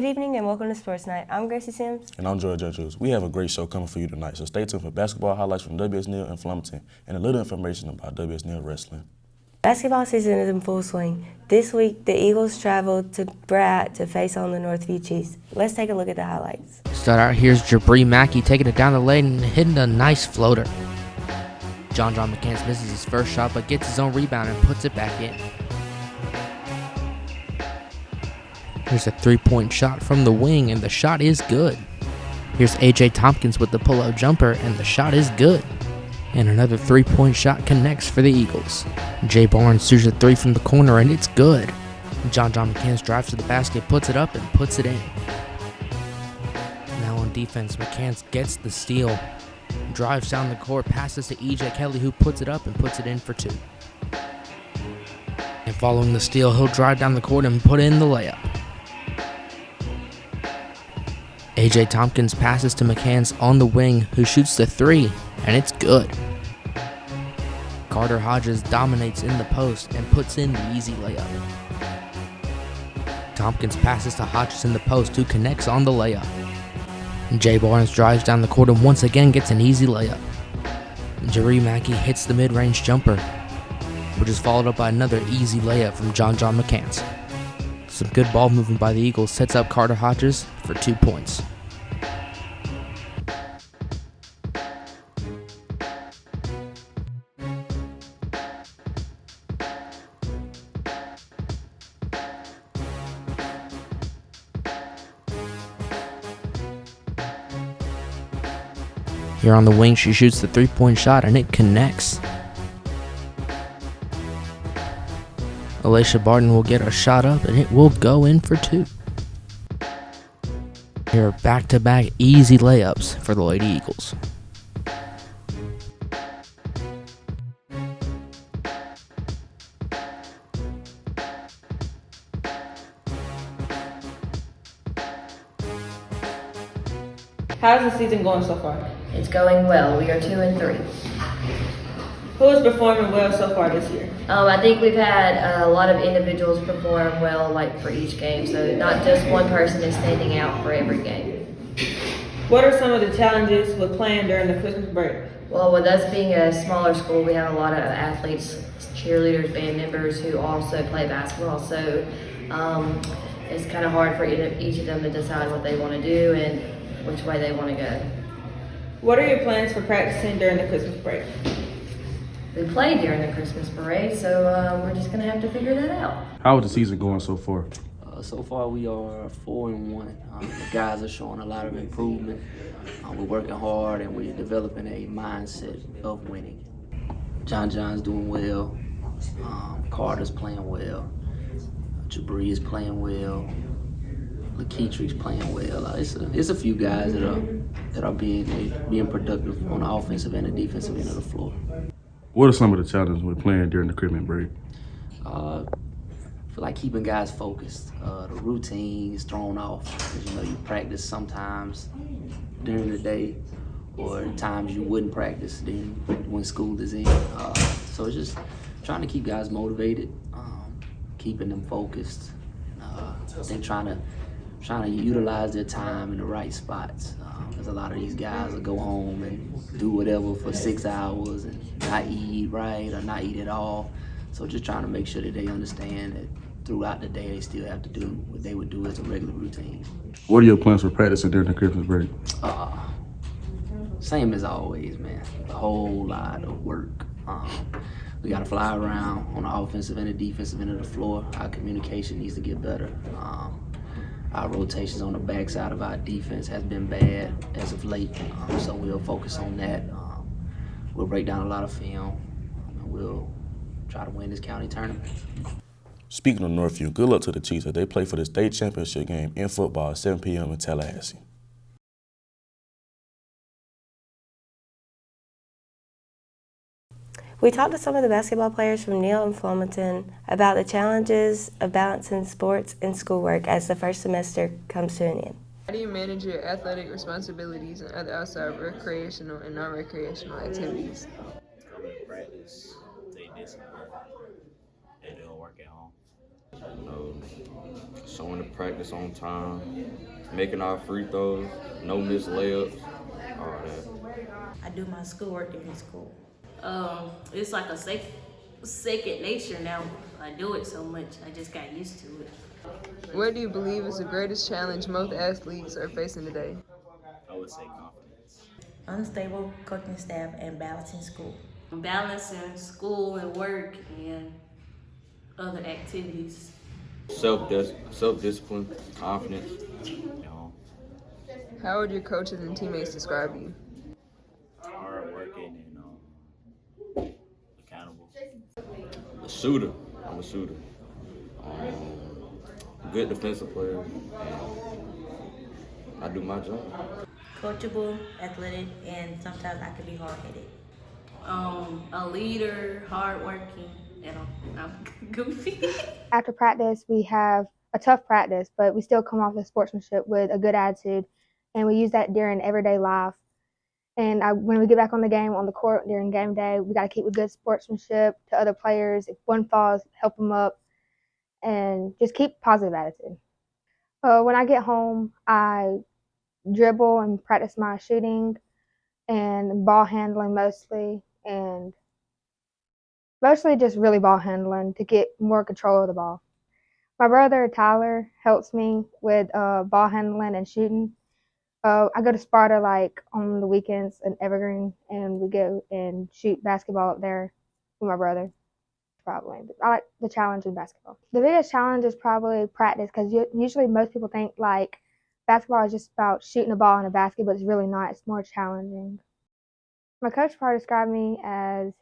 evening and welcome to Sports Night. I'm Gracie Sims. And I'm George Judges. We have a great show coming for you tonight, so stay tuned for basketball highlights from WS Neal and Flemington and a little information about WS Neal Wrestling. Basketball season is in full swing. This week, the Eagles traveled to Brad to face on the Northview Chiefs. Let's take a look at the highlights. Start out, here's Jabri Mackey taking it down the lane and hitting a nice floater. John McCants misses his first shot but gets his own rebound and puts it back in. Here's a three-point shot from the wing, and the shot is good. Here's A.J. Tompkins with the pull-up jumper, and the shot is good. And another three-point shot connects for the Eagles. Jay Barnes shoots a three from the corner, and it's good. John McCants drives to the basket, puts it up, and puts it in. Now on defense, McCants gets the steal, drives down the court, passes to E.J. Kelly, who puts it up and puts it in for two. And following the steal, he'll drive down the court and put in the layup. A.J. Tompkins passes to McCants on the wing, who shoots the three, and it's good. Carter Hodges dominates in the post and puts in the easy layup. Tompkins passes to Hodges in the post, who connects on the layup. Jay Barnes drives down the court and once again gets an easy layup. Jabri Mackey hits the mid-range jumper, which is followed up by another easy layup from John McCants. Some good ball movement by the Eagles sets up Carter Hodges for 2 points. Here on the wing, she shoots the three-point shot and it connects. Alicia Barton will get a shot up and it will go in for two. Here are back-to-back easy layups for the Lady Eagles. How's the season going so far? It's going well. We are 2-3. Who is performing well so far this year? I think we've had a lot of individuals perform well, like for each game. So not just one person is standing out for every game. What are some of the challenges with playing during the Christmas break? Well, with us being a smaller school, we have a lot of athletes, cheerleaders, band members who also play basketball. So it's kind of hard for each of them to decide what they want to do and which way they want to go. What are your plans for practicing during the Christmas break? We played during the Christmas parade, so we're just going to have to figure that out. How is the season going so far? So far, we are 4-1. The guys are showing a lot of improvement. We're working hard, and we're developing a mindset of winning. John's doing well. Carter's playing well. Jabri is playing well. Laketri's playing well. It's a few guys that are being productive on the offensive and the defensive end of the floor. What are some of the challenges with playing during the Christmas break? I feel like keeping guys focused. The routine is thrown off because you practice sometimes during the day, or times you wouldn't practice when school is in. So it's just trying to keep guys motivated, keeping them focused, and trying to utilize their time in the right spots. Because a lot of these guys will go home and do whatever for 6 hours and not eat right or not eat at all. So just trying to make sure that they understand that throughout the day they still have to do what they would do as a regular routine. What are your plans for practicing during the Christmas break? Same as always, man. A whole lot of work. We got to fly around on the offensive and the defensive end of the floor. Our communication needs to get better. Our rotations on the backside of our defense has been bad as of late, so we'll focus on that. We'll break down a lot of film, and we'll try to win this county tournament. Speaking of Northview, good luck to the Chiefs as they play for the state championship game in football at 7 p.m. in Tallahassee. We talked to some of the basketball players from Neal and Flemington about the challenges of balancing sports and schoolwork as the first semester comes to an end. How do you manage your athletic responsibilities and other outside recreational and non-recreational activities? Practice, take discipline, and do work at home. You know, showing the practice on time, making our free throws, no missed layups, all that. I do my schoolwork during school. It's like a second nature now. I do it so much, I just got used to it. What do you believe is the greatest challenge most athletes are facing today? I would say confidence. Unstable coaching staff and balancing school. Balancing school and work and other activities. Self-discipline, confidence. How would your coaches and teammates describe you? Hard working and accountable. A shooter. I'm a shooter. Good defensive player. I do my job. Coachable, athletic, and sometimes I can be hard-headed. A leader, hardworking, and I'm goofy. After practice, we have a tough practice, but we still come off the sportsmanship with a good attitude, and we use that during everyday life. And when we get back on the court during game day, we got to keep a good sportsmanship to other players. If one falls, help them up, and just keep positive attitude. When I get home, I dribble and practice my shooting and ball handling mostly, and mostly just really ball handling to get more control of the ball. My brother Tyler helps me with ball handling and shooting. I go to Sparta like on the weekends in Evergreen, and we go and shoot basketball up there with my brother. Probably, I like the challenge in basketball. The biggest challenge is probably practice, because usually most people think like basketball is just about shooting a ball in a basket, but it's really not. It's more challenging. My coach probably described me as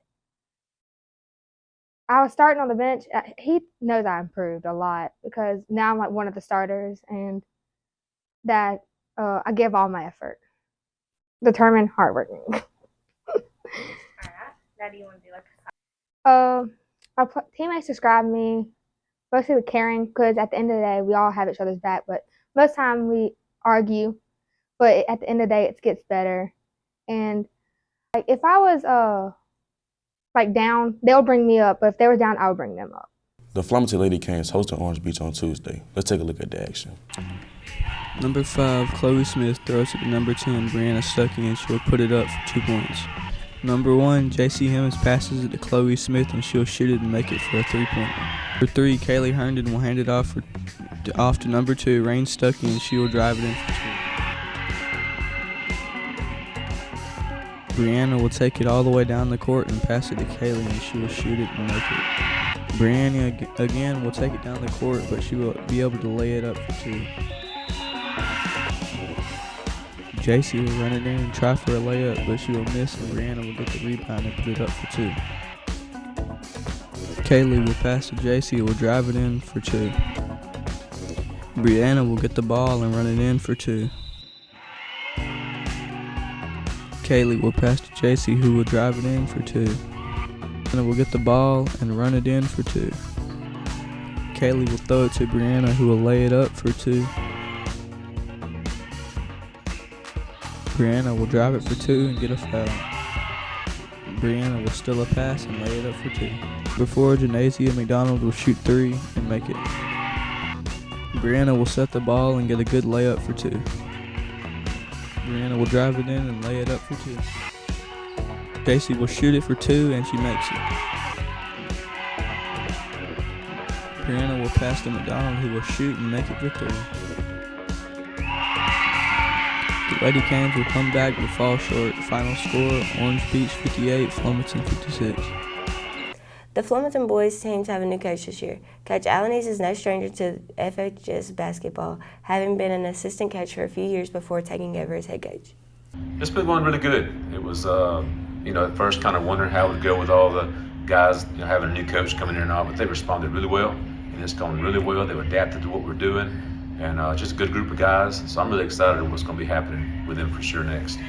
I was starting on the bench. He knows I improved a lot because now I'm like one of the starters, and that I give all my effort. Determined, hardworking. Alright, now do you want to do like My teammates describe me mostly with caring, because at the end of the day, we all have each other's back, but most of the time we argue, but at the end of the day, it gets better. And like if I was like down, they'll bring me up, but if they were down, I would bring them up. The Fluminense Lady Canes hosting Orange Beach on Tuesday. Let's take a look at the action. Number 5, Chloe Smith throws to the number 10, Brianna Stuckey, and she'll put it up for 2 points. Number 1, JC Hemmings passes it to Chloe Smith, and she'll shoot it and make it for a 3-pointer. Number 3, Kaylee Herndon will hand it off to number 2, Rain Stuckey, and she will drive it in for 2. Brianna will take it all the way down the court and pass it to Kaylee, and she will shoot it and make it. Brianna again will take it down the court, but she will be able to lay it up for 2. JC will run it in and try for a layup, but she will miss, and Brianna will get the rebound and put it up for 2. Kaylee will pass to JC, who will drive it in for 2. Brianna will get the ball and run it in for 2. Kaylee will pass to JC, who will drive it in for 2. Brianna will get the ball and run it in for 2. Kaylee will throw it to Brianna, who will lay it up for 2. Brianna will drive it for 2 and get a foul. Brianna will steal a pass and lay it up for 2. Before Janasia McDonald will shoot 3 and make it. Brianna will set the ball and get a good layup for 2. Brianna will drive it in and lay it up for 2. JC will shoot it for 2 and she makes it. Brianna will pass to McDonald, who will shoot and make it for 3. The Lady Canes will come back but fall short. Final score, Orange Beach 58, Fluminense 56. The Fluminense boys teams have a new coach this year. Coach Alanis is no stranger to FHS basketball, having been an assistant coach for a few years before taking over as head coach. It's been going really good. It was, at first kind of wondering how it would go with all the guys, having a new coach coming in and all, but they responded really well, and it's going really well. They've adapted to what we're doing. And just a good group of guys. So I'm really excited at what's going to be happening with them for sure next.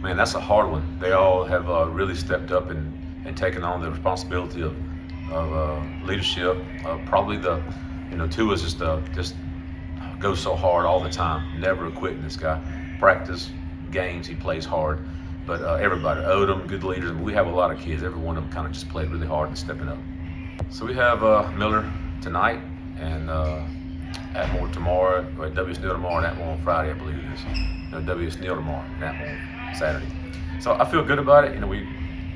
Man, that's a hard one. They all have really stepped up and taken on the responsibility of leadership. Probably Tua's just goes so hard all the time. Never quitting, this guy. Practice, games, he plays hard. But everybody, Odom, good leaders. We have a lot of kids. Every one of them kind of just played really hard and stepping up. So we have Miller tonight. and Atmore tomorrow, or WS Neal tomorrow, and Atmore on Friday, I believe it is. WS Neal tomorrow, and Atmore Saturday. So I feel good about it. We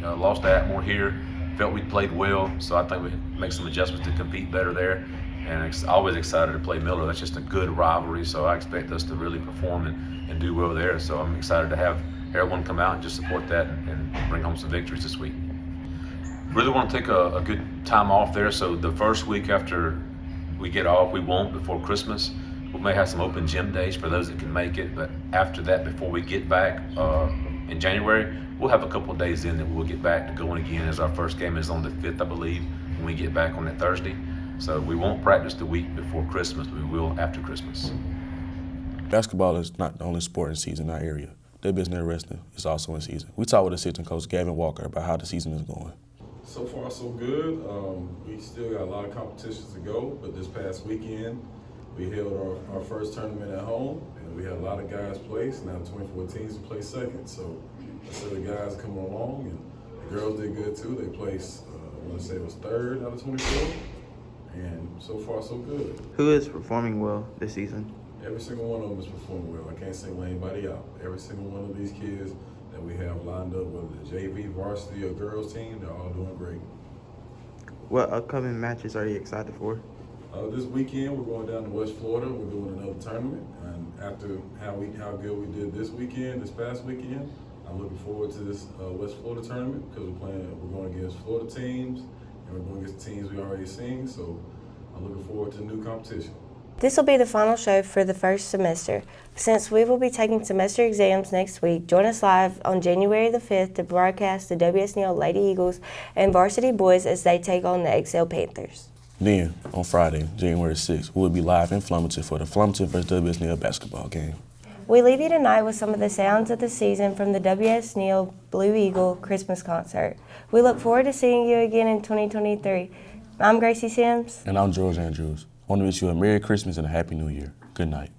lost to Atmore here. Felt we played well, so I think we make some adjustments to compete better there. And always excited to play Miller. That's just a good rivalry, so I expect us to really perform and do well there. So I'm excited to have everyone come out and just support that and bring home some victories this week. Really want to take a good time off there. So the first week after we get off, we won't before Christmas. We may have some open gym days for those that can make it, but after that, before we get back in January, we'll have a couple of days in that we'll get back to going again, as our first game is on the 5th, I believe, when we get back on that Thursday. So we won't practice the week before Christmas, but we will after Christmas. Basketball is not the only sport in season in our area. WS Neal Wrestling is also in season. We talked with assistant coach Gavin Walker about how the season is going. So far, so good. We still got a lot of competitions to go, but this past weekend, we held our first tournament at home, and we had a lot of guys place. Now 24 teams to play second. So I said the guys come along, and the girls did good too. They placed, I want to say it was 3rd out of 24. And so far, so good. Who is performing well this season? Every single one of them is performing well. I can't single anybody out. Every single one of these kids that we have lined up, whether the JV, varsity, or girls team, they're all doing great. What upcoming matches are you excited for? This weekend, we're going down to West Florida. We're doing another tournament. And after how good we did this past weekend, I'm looking forward to this West Florida tournament because we're going against Florida teams, and we're going against teams we already seen. So I'm looking forward to new competition. This will be the final show for the first semester. Since we will be taking semester exams next week, join us live on January the 5th to broadcast the WS Neal Lady Eagles and Varsity Boys as they take on the Excel Panthers. Then, on Friday, January 6th, we'll be live in Flemington for the Flemington vs. WS Neal basketball game. We leave you tonight with some of the sounds of the season from the WS Neal Blue Eagle Christmas concert. We look forward to seeing you again in 2023. I'm Gracie Sims. And I'm George Andrews. I want to wish you a Merry Christmas and a Happy New Year. Good night.